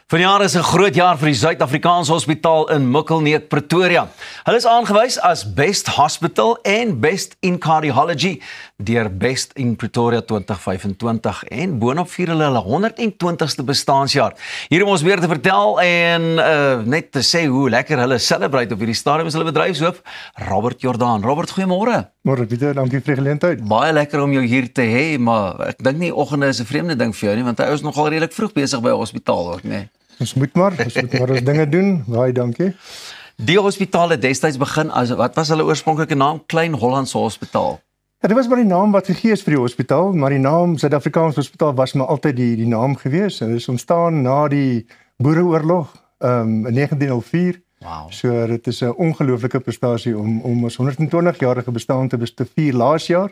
Vanjaar is 'n groot jaar vir die Suid-Afrikaanse Hospitaal in Mikkelneuk, Pretoria. Hulle is aangewys as Best Hospital en Best in Cardiology deur Best in Pretoria 2025 en boonop vier hulle 120ste bestaanjaar. Hier om ons weer te vertel en net te sê hoe lekker hulle celebrate op hierdie stadium is hulle bedryfshoof Robert Jordaan. Robert, goeiemôre. Môre Pieter, dankie vir die geleentheid. Baie lekker om jou hier te hê, maar ek dink nie oggende is 'n vreemde ding vir jou nie, want hy is nogal redelik vroeg besig by 'n hospitaal ook, né? Ons moet maar ons dinge doen. Baie dankie. Die hospitaal het destyds begin as wat was hulle oorspronklike naam? Klein Hollandse Hospitaal. Ja, dit was maar die naam wat gegee is vir die hospitaal, maar die naam Suid-Afrikaanse Hospitaal was maar altyd die naam gewees. Dit is ontstaan na die Boereoorlog in 1904. Wow. So dit is 'n ongelooflike prestasie om ons 120-jarige bestaan te vier laas jaar.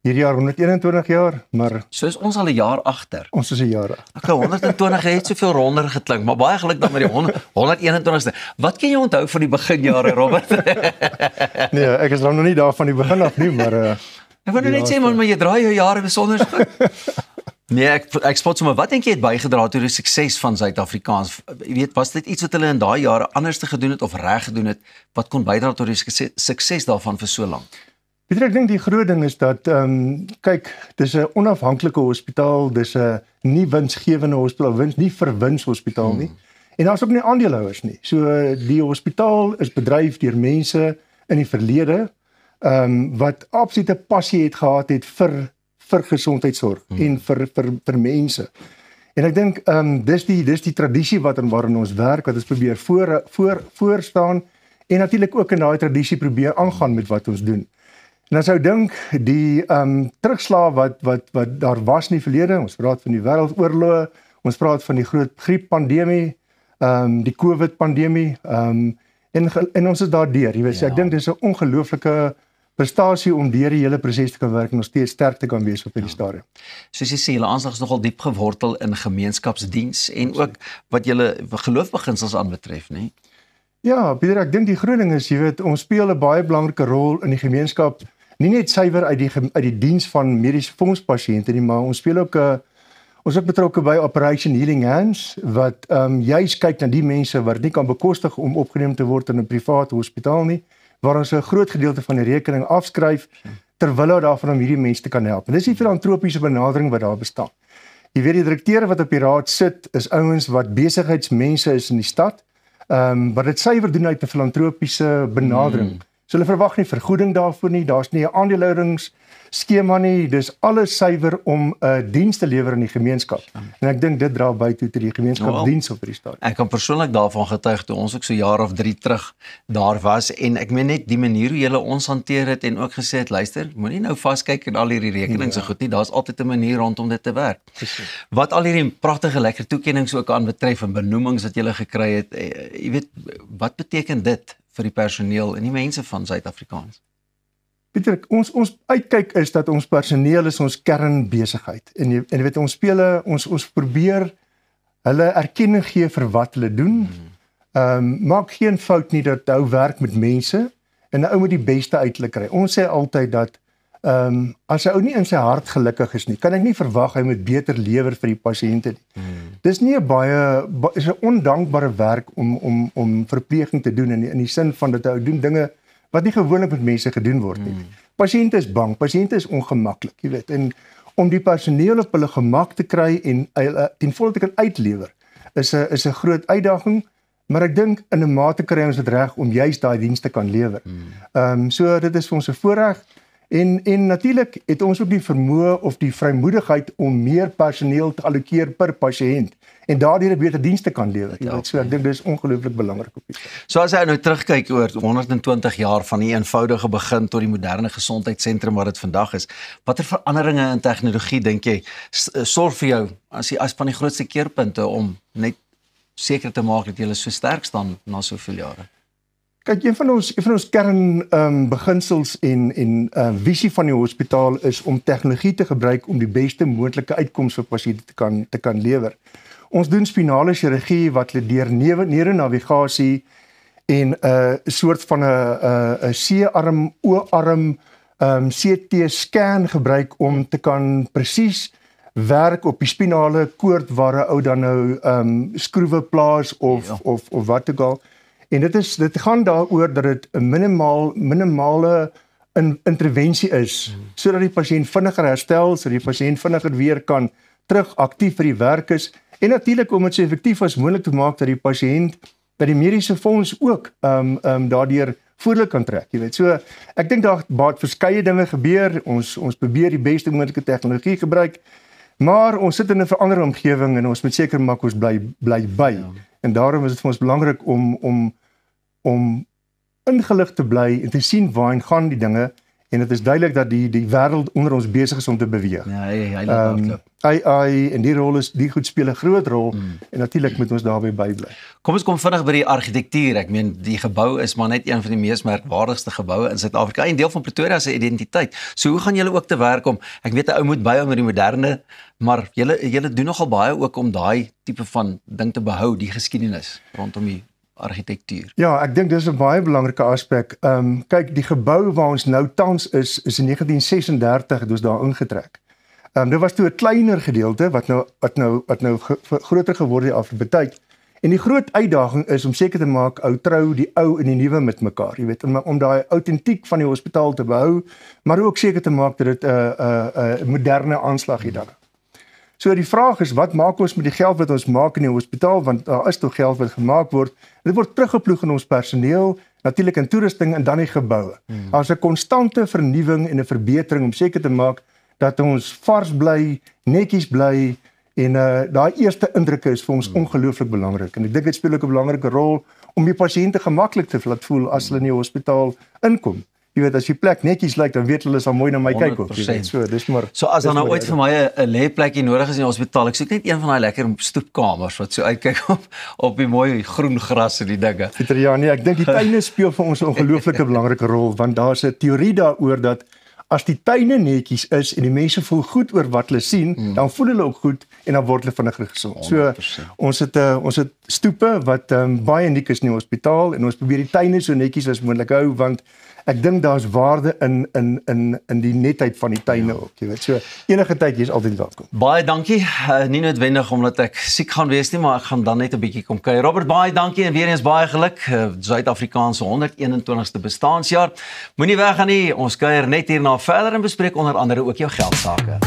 Hierdie jaar 121 jaar, maar So is ons al 'n jaar agter. ons is 'n jaar. Okay, 120 het soveel ronder geklink, maar baie geluk dan met die 121ste. Wat kan jy onthou van die beginjare, Robert? Nee, ek is nog nie daar van die begin af nie, maar Ek wou net sê man, maar jy draai jou jare besonder goed. Nee, ek spot sommer, wat dink jy het bygedra tot die sukses van Suid-Afrikaans? Jy weet, was dit iets wat hulle in daai jare anders te gedoen het of reg gedoen het wat kon bydra tot die sukses daarvan vir so lank? Pieter, ek dink die groot ding is dat kyk, dis 'n onafhanklike hospitaal, dis 'n nie winsgewende hospitaal, nie verwins hospitaal nie. En daar's ook nie aandeelhouers nie. So die hospitaal is bedryf deur mense in die verlede wat absolute passie het gehad het vir gesondheidsorg en vir mense. En ek dink dis die tradisie waarin ons werk, wat ons probeer voor staan en natuurlik ook in daai tradisie probeer aangaan met wat ons doen. En as jy dink die terugslag wat daar was in die verlede, ons praat van die wêreldoorlog, ons praat van die groot grieppandemie, die COVID pandemie, en ons is daardeur. Jy weet, so ek dink dis 'n ongelooflike prestasie om deur die hele proses te kan werk en nog steeds sterk te kan wees op hierdie stadium. Soos jy sê, julle aanslag is nogal diep gewortel in gemeenskapsdiens en ook wat julle geloofbeginsels aanbetref, né? Ja, Pieter, ek dink die groot ding is, jy weet, ons speel 'n baie belangrike rol in die gemeenskap, nie net suiwer uit die diens van mediese fondspasiënte nie, maar ons speel ook ons is betrokke by Operation Healing Hands wat juis kyk na die mense wat nie kan bekostig om opgeneem te word in 'n private hospitaal nie, waar ons 'n groot gedeelte van die rekening afskryf terwyl daarvan om hierdie mense te kan help. En dis die filantropiese benadering wat daar bestaan. Jy weet, die direkteure wat op die raad sit is ouens wat besigheidsmense is in die stad, wat dit suiwer doen uit 'n filantropiese benadering. So hulle verwag nie vergoeding daarvoor nie, daar's nie 'n aandeelhoudingsskema nie, dis alles suiwer om 'n diens te lewer in die gemeenskap. En ek dink dit dra by toe tot die gemeenskapsdiens op hierdie stadium. Ek kan persoonlik daarvan getuig toe ons ook so jaar of 3 terug daar was en ek meen net die manier hoe julle ons hanteer het en ook gesê het, luister, moenie nou vaskyk in al hierdie rekenings so goed nie, daar's altyd 'n manier rondom dit te werk. Wat al hierdie pragtige lekker toekennings ook aan betref en benoemings wat julle gekry het, jy weet, wat beteken dit vir die personeel en die mense van Suid-Afrikaans? Pieter, ons uitkyk is dat ons personeel is ons kernbesigheid. En jy weet, ons probeer hulle erkenning gee vir wat hulle doen. Maak geen fout nie dat ou werk met mense en 'n ou moet die beste uit hulle kry. Ons sê altyd dat as 'n ou nie in sy hart gelukkig is nie, kan ek nie verwag hy moet beter lewer vir die pasiënte nie. Dis nie 'n is 'n ondankbare werk om verpleging te doen in die sin van dat 'n ou doen dinge wat nie gewoonlik met mense gedoen word nie. Pasiënte is bang, pasiënte is ongemaklik, jy weet, en om die personeel op hulle gemak te kry en ten volle te kan uitlewer, is 'n groot uitdaging, maar ek dink in 'n mate kry ons dit reg om juist daai dienste kan lewer. So dit is vir ons 'n voorreg en natuurlik het ons ook die vermoë of die vrymoedigheid om meer personeel te allokeer per pasiënt en daardeur 'n beter diens te kan lewer. Jy weet, so ek dink dis ongelooflik belangrik op die stadium. So as jy nou terugkyk oor 120 jaar van die eenvoudige begin tot die moderne gesondheidssentrum wat dit vandag is, watter veranderinge in tegnologie dink jy sorg vir jou as van die grootste keerpunte om net seker te maak dat jy so sterk staan na soveel jare? Kyk, een van ons kern beginsels en visie van die hospitaal is om tegnologie te gebruik om die beste moontlike uitkoms vir pasiënte te kan lewer. Ons doen spinale chirurgie wat deur neuronavigasie en 'n soort van 'n C-arm, O-arm, CT scan gebruik om te kan presies werk op die spinale koord waar 'n ou dan nou skroewe plaas of wat ook al. En dit gaan daaroor dat dit 'n minimale intervensie is sodat die pasiënt vinniger herstel, sodat die pasiënt vinniger weer kan terug aktief vir die werk is en natuurlik om dit so effektief as moontlik te maak dat die pasiënt dat die mediese fonds ook daardeur voordeel kan trek, jy weet. So ek dink daar baie verskeie dinge gebeur. Ons probeer die beste moontlike tegnologie gebruik, maar ons sit in 'n veranderde omgewing en ons moet seker maak ons bly by. Ja. En daarom is dit vir ons belangrik om ingelig te bly en te sien waarheen gaan die dinge en dit is duidelik dat die wêreld onder ons besig is om te beweeg. Ja, hy loop AI en die goed speel 'n groot rol en natuurlik moet ons daarbey bly. Kom ons kom vinnig by die argitektuur. Ek meen die gebou is maar net een van die mees merkwaardigste geboue in Suid-Afrika en deel van Pretoria se identiteit. So hoe gaan julle ook te werk om ek weet 'n ou moet byhou met die moderne, maar julle doen nogal baie ook om daai tipe van ding te behou, die geskiedenis rondom die argitektuur. Ja, ek dink dis 'n baie belangrike aspek. Kyk, die gebou waar ons nou tans is in 1936 het ons daar ingetrek. Dit was toe 'n kleiner gedeelte wat nou groter geword het afloop tyd. En die groot uitdaging is om seker te maak trou die ou en die nuwe met mekaar, jy weet, om daai autentiek van die hospitaal te behou, maar ook seker te maak dat dit 'n moderne aanslag het dan. So die vraag is, wat maak ons met die geld wat ons maak in die hospitaal, want daar is toch geld wat gemaak word, dit word teruggeploeg in ons personeel, natuurlik in toerusting en dan die geboue. Daar's 'n konstante vernuwing en 'n verbetering om seker te maak dat ons vars bly, netjies bly en daai eerste indruk is vir ons ongelooflik belangrik. En ek dink dit speel ook 'n belangrike rol om die pasiënte gemaklik te laat voel as hulle in die hospitaal inkom. Jy weet, as die plek netjies lyk, dan weet hulle sal mooi na my kyk ook. Jy weet, so dis maar. So as dan nou ooit vir my 'n lêplekkie nodig is in die hospitaal, ek soek net een van daai lekker stoepkamers wat so uitkyk op die mooi groen gras en die dinge. Pieter, ja nee, ek dink die tuine speel vir ons 'n ongelooflike belangrike rol, want daar's 'n teorie daaroor dat as die tuine netjies is en die mense voel goed oor wat hulle sien, dan voel hulle ook goed en dan word hulle vinniger gesond. So 100%. ons het stoepe wat baie uniek is in die hospitaal en ons probeer die tuine so netjies as moontlik hou, want ek dink daar's waarde in die netheid van die tuine ook, jy weet. So enige tyd jy is altyd welkom. Baie dankie. Nie noodwendig omdat ek siek gaan wees nie, maar ek gaan dan net 'n bietjie kom kuier. Robert, baie dankie en weer eens baie geluk. Suid-Afrikaanse 121ste bestaanjaar. Moenie weggaan nie. Ons kuier net hierna verder en bespreek onder andere ook jou geldsaake.